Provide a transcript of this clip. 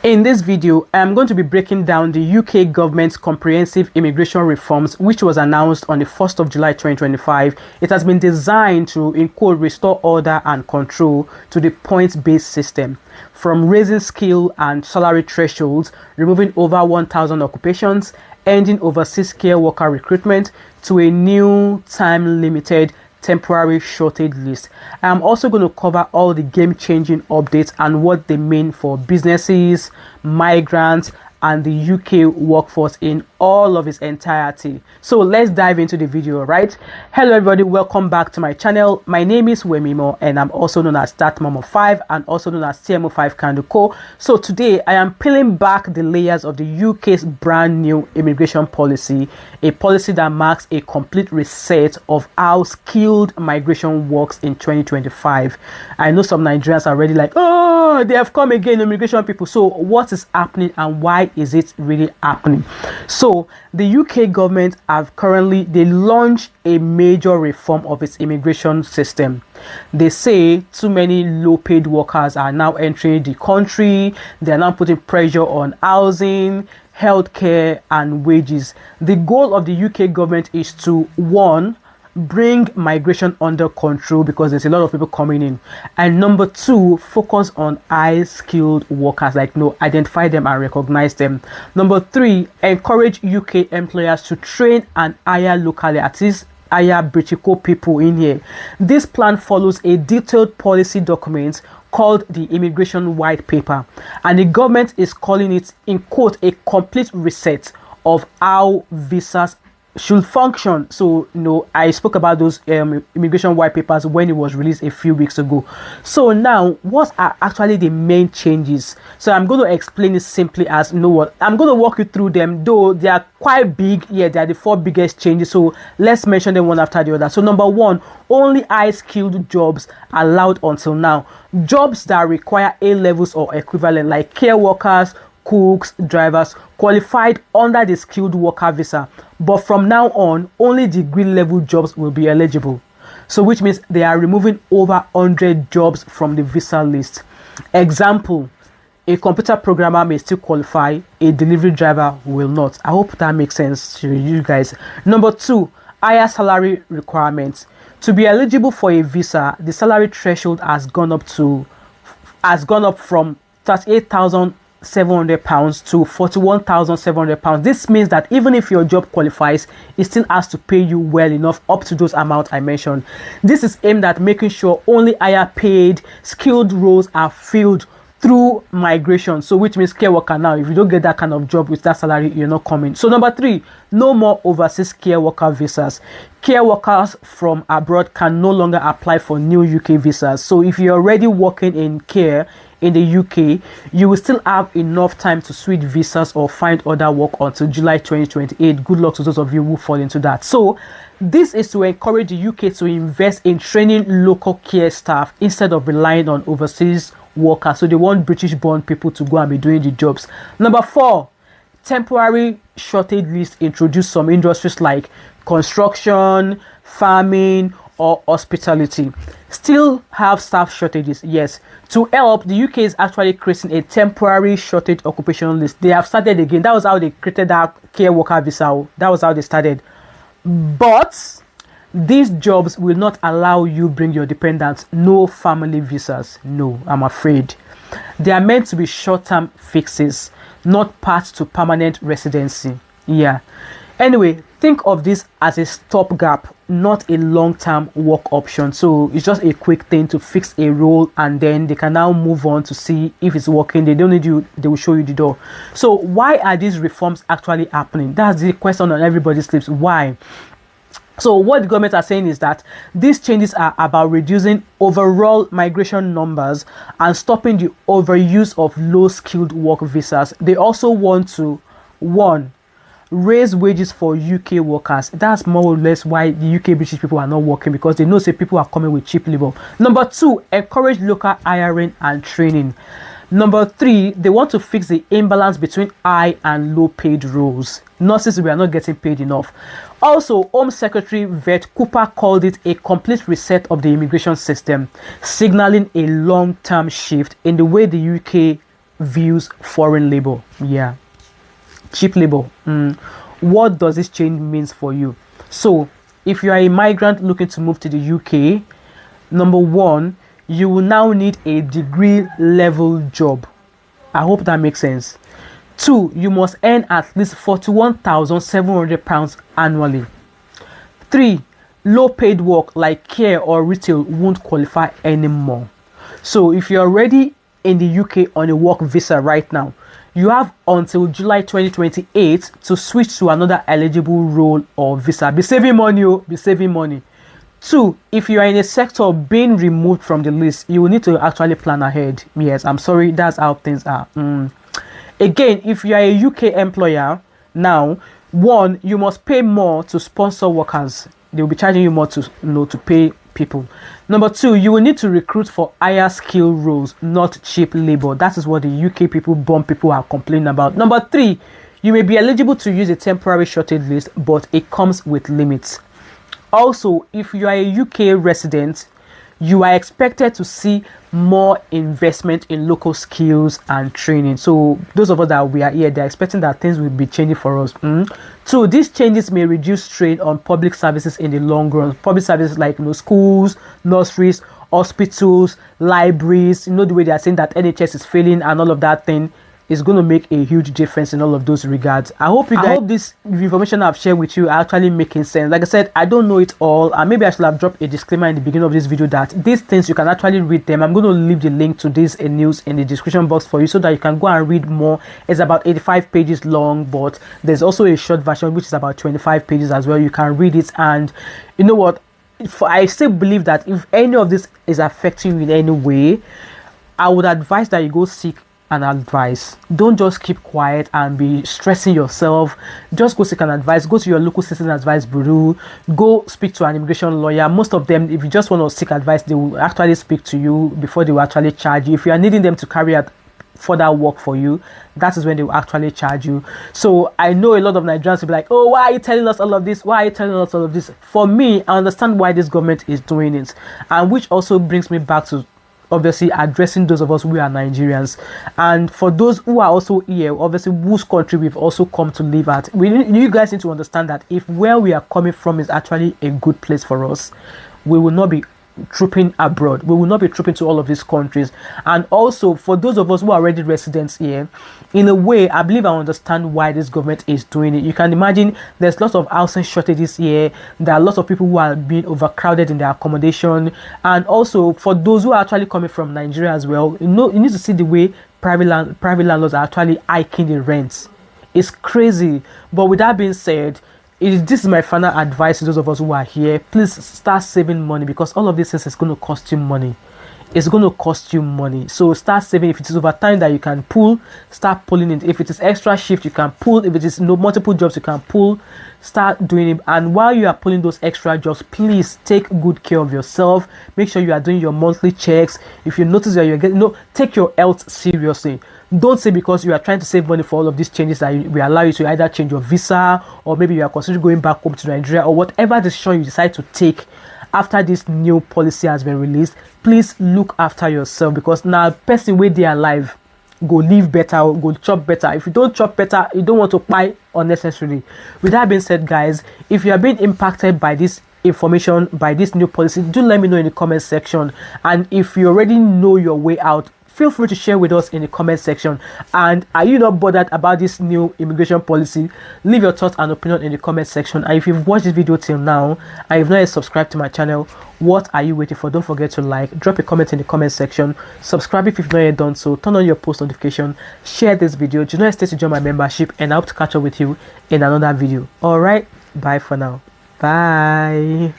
In this video, I am going to be breaking down the UK government's comprehensive immigration reforms, which was announced on the 1st of July 2025. It has been designed to, in quote, restore order and control to the points-based system, from raising skill and salary thresholds, removing over 1,000 occupations, ending overseas care worker recruitment, to a new time-limited temporary shortage list. I'm also going to cover all the game-changing updates and what they mean for businesses, migrants, and the UK workforce in all of its entirety. So let's dive into the video, right? Hello everybody, welcome back to my channel. My name is Wemimo and I'm also known as That Mom of 5 and also known as TMO5 Kanduko. So today I am peeling back the layers of the UK's brand new immigration policy, a policy that marks a complete reset of how skilled migration works in 2025. I know some Nigerians are already like, oh, they have come again, immigration people. So what is happening and why is it really happening? So the UK government they launched a major reform of its immigration system. They say too many low-paid workers are now entering the country. They are now putting pressure on housing, healthcare, and wages. The goal of the UK government is to, one, bring migration under control because there's a lot of people coming in, and number two, focus on high skilled workers, identify them and recognize them. Number three, encourage UK employers to train and hire locally, at least hire British people in here. This plan follows a detailed policy document called the Immigration White Paper, and the government is calling it, in quote, a complete reset of how visas should function. So I spoke about those immigration white papers when it was released a few weeks ago. So now, what are actually the main changes? So I'm going to explain it simply as, I'm going to walk you through them, though they are quite big. Yeah, they are the 4 biggest changes, so let's mention them one after the other. So number one, only high skilled jobs allowed until now. Jobs that require A levels or equivalent, like care workers, cooks, drivers, qualified under the skilled worker visa. But from now on, only degree level jobs will be eligible. So which means they are removing over 100 jobs from the visa list. Example, a computer programmer may still qualify, a delivery driver will not. I hope that makes sense to you guys. Number two, higher salary requirements. To be eligible for a visa, the salary threshold has gone up from £38,700 to £41,700. This means that even if your job qualifies, it still has to pay you well enough up to those amounts I mentioned. This is aimed at making sure only higher paid skilled roles are filled through migration. So which means care worker now, if you don't get that kind of job with that salary, you're not coming. So number three, no more overseas care worker visas. Care workers from abroad can no longer apply for new UK visas. So if you're already working in care in the UK, you will still have enough time to switch visas or find other work until July 2028. Good luck to those of you who fall into that. So this is to encourage the UK to invest in training local care staff instead of relying on overseas workers. So they want British-born people to go and be doing the jobs. Number four, temporary shortage list introduced some industries like construction, farming, or hospitality. Still have staff shortages, yes. To help, the UK is actually creating a temporary shortage occupation list. They have started again. That was how they created that care worker visa. That was how they started. But these jobs will not allow you bring your dependents. No family visas. No, I'm afraid. They are meant to be short-term fixes, not paths to permanent residency. Yeah. Anyway, think of this as a stopgap, not a long-term work option. So it's just a quick thing to fix a role, and then they can now move on to see if it's working. They don't need you, they will show you the door. So why are these reforms actually happening? That's the question on everybody's lips. Why? So what the government are saying is that these changes are about reducing overall migration numbers and stopping the overuse of low-skilled work visas. They also want to, one, raise wages for UK workers. That's more or less why the UK British people are not working, because they know say people are coming with cheap labor. Number two, encourage local hiring and training. Number three, they want to fix the imbalance between high and low paid roles. Nurses, we are not getting paid enough. Also, Home Secretary Vet Cooper called it a complete reset of the immigration system, signaling a long-term shift in the way the UK views foreign labor. Yeah, cheap labor. What does this change means for you? So if you are a migrant looking to move to the UK, number one, you will now need a degree level job. I hope that makes sense. Two, you must earn at least £41,700 annually. Three, low paid work like care or retail won't qualify anymore. So if you're already in the UK on a work visa right now, you have until July 2028 to switch to another eligible role or visa. Be saving money, be saving money. Two, if you are in a sector being removed from the list, you will need to actually plan ahead. Yes, I'm sorry, that's how things are. Again, if you are a UK employer now, one, you must pay more to sponsor workers. They will be charging you more to to pay people. Number two, you will need to recruit for higher skill roles, not cheap labor. That is what the UK people, born people, are complaining about. Number three, you may be eligible to use a temporary shortage list, but it comes with limits. Also, if you are a UK resident, you are expected to see more investment in local skills and training. So those of us that we are here, they're expecting that things will be changing for us. So these changes may reduce strain on public services in the long run. Public services like schools, nurseries, hospitals, libraries. The way they are saying that NHS is failing and all of that thing is going to make a huge difference in all of those regards. I hope this information I've shared with you are actually making sense. Like I said, I don't know it all, and maybe I should have dropped a disclaimer in the beginning of this video that these things you can actually read them. I'm going to leave the link to this news in the description box for you so that you can go and read more. It's about 85 pages long, but there's also a short version which is about 25 pages as well. You can read it, and you know what, I still believe that if any of this is affecting you in any way, I would advise that you go seek an advice. Don't just keep quiet and be stressing yourself. Just go seek an advice. Go to your local citizen advice bureau. Go speak to an immigration lawyer. Most of them, if you just want to seek advice, they will actually speak to you before they will actually charge you. If you are needing them to carry out further work for you, that is when they will actually charge you. So I know a lot of Nigerians will be like, oh, why are you telling us all of this? Why are you telling us all of this? For me, I understand why this government is doing it, and which also brings me back to obviously addressing those of us who are Nigerians, and for those who are also here, obviously whose country we've also come to live at. You guys need to understand that if where we are coming from is actually a good place for us, we will not be trooping abroad. We will not be trooping to all of these countries. And also for those of us who are already residents here, in a way, I believe I understand why this government is doing it. You can imagine there's lots of housing shortages here. There are lots of people who are being overcrowded in their accommodation, and also for those who are actually coming from Nigeria as well, you need to see the way private landlords are actually hiking the rents. It's crazy. But with that being said, this is my final advice to those of us who are here. Please start saving money, because all of this is going to cost you money. It's going to cost you money. So start saving. If it is overtime that you can pull, start pulling it. If it is extra shift, you can pull. If it is multiple jobs, you can pull. Start doing it. And while you are pulling those extra jobs, please take good care of yourself. Make sure you are doing your monthly checks. If you notice that you're getting, take your health seriously. Don't say because you are trying to save money for all of these changes that we allow you to either change your visa, or maybe you are considering going back home to Nigeria, or whatever decision you decide to take after this new policy has been released. Please look after yourself, because now person where they are alive go live better, go chop better. If you don't chop better, you don't want to buy unnecessarily. With that being said, guys, if you are being impacted by this information, by this new policy, do let me know in the comment section. And if you already know your way out, feel free to share with us in the comment section. And are you not bothered about this new immigration policy? Leave your thoughts and opinion in the comment section. And if you've watched this video till now and you've not yet subscribed to my channel, what are you waiting for? Don't forget to like, drop a comment in the comment section, subscribe if you've not yet done so, turn on your post notification, share this video. Do not hesitate to join my membership, and I hope to catch up with you in another video. All right, bye for now. Bye.